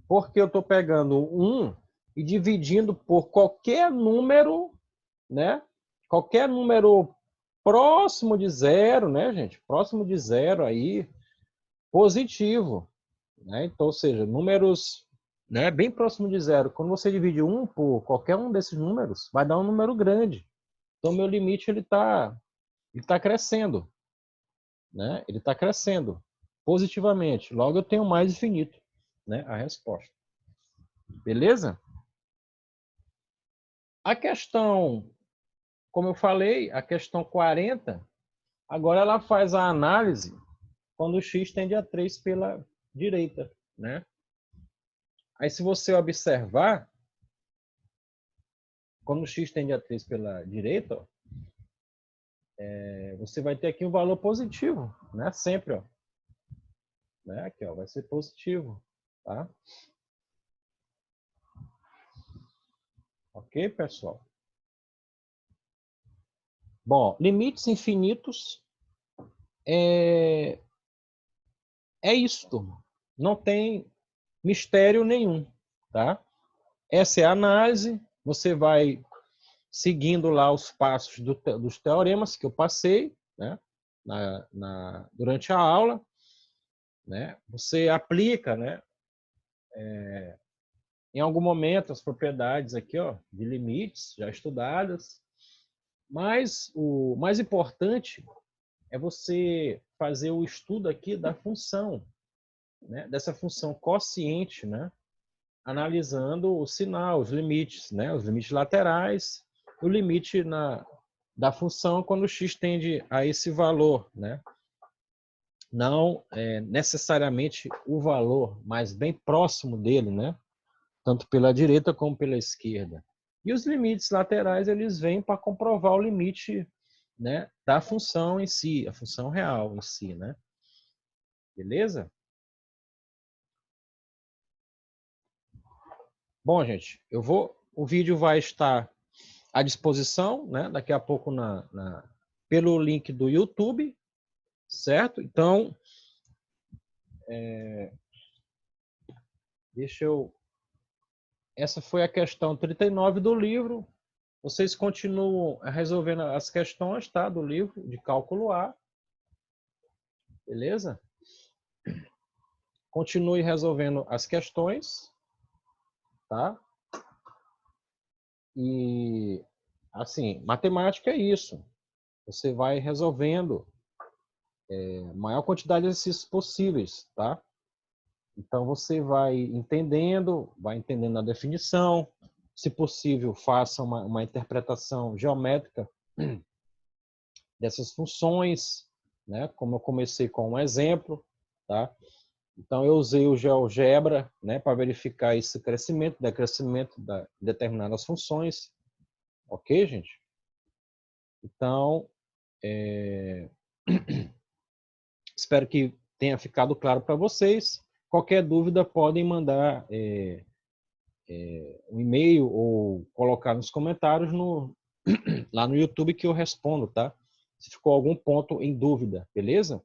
Porque eu estou pegando 1 e dividindo por qualquer número, né? Qualquer número próximo de zero, né, gente? Próximo de zero aí, positivo, né? Então, ou seja, números, né, bem próximo de zero. Quando você divide 1 por qualquer um desses números, vai dar um número grande. Então, meu limite ele tá crescendo, né? Ele está crescendo positivamente. Logo, eu tenho mais infinito, né? A resposta. Beleza? A questão, como eu falei, a questão 40, agora ela faz a análise quando o x tende a 3 pela direita, né? Aí, se você observar, quando o x tende a 3 pela direita, ó, você vai ter aqui um valor positivo, né? Sempre, ó. Né? Aqui, ó, vai ser positivo, tá? Ok, pessoal? Bom, limites infinitos é isso, turma. Não tem mistério nenhum, tá? Essa é a análise. Você vai seguindo lá os passos dos teoremas que eu passei, né? Durante a aula, né? Você aplica, né? Em algum momento as propriedades aqui, ó, de limites já estudadas, mas o mais importante é você fazer o estudo aqui da função, né? Dessa função quociente, né? Analisando o sinal, os limites, né? Os limites laterais, o limite da função quando x tende a esse valor, né? Não necessariamente o valor, mas bem próximo dele, né? Tanto pela direita como pela esquerda. E os limites laterais, eles vêm para comprovar o limite, né, da função em si, a função real em si, né? Beleza? Bom, gente, o vídeo vai estar à disposição, né? Daqui a pouco pelo link do YouTube, certo? Então, essa foi a questão 39 do livro. Vocês continuam resolvendo as questões, tá? Do livro de cálculo A, beleza? Continue resolvendo as questões, tá? E, assim, matemática é isso. Você vai resolvendo a maior quantidade de exercícios possíveis, tá? Então, você vai entendendo a definição. Se possível, faça uma interpretação geométrica dessas funções, né? Como eu comecei com um exemplo, tá? Então, eu usei o GeoGebra, né, para verificar esse crescimento, decrescimento de determinadas funções. Ok, gente? Então, espero que tenha ficado claro para vocês. Qualquer dúvida, podem mandar um e-mail ou colocar nos comentários lá no YouTube que eu respondo, tá? Se ficou algum ponto em dúvida, beleza?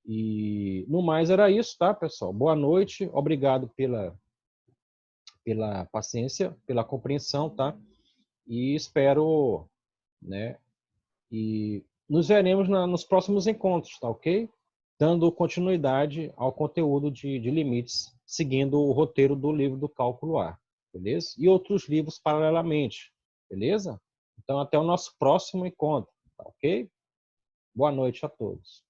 E no mais era isso, tá, pessoal? Boa noite, obrigado pela paciência, pela compreensão, tá? E espero, né? E nos veremos nos próximos encontros, tá ok? Dando continuidade ao conteúdo de limites, seguindo o roteiro do livro do Cálculo A, beleza? E outros livros paralelamente, beleza? Então, até o nosso próximo encontro, tá ok? Boa noite a todos.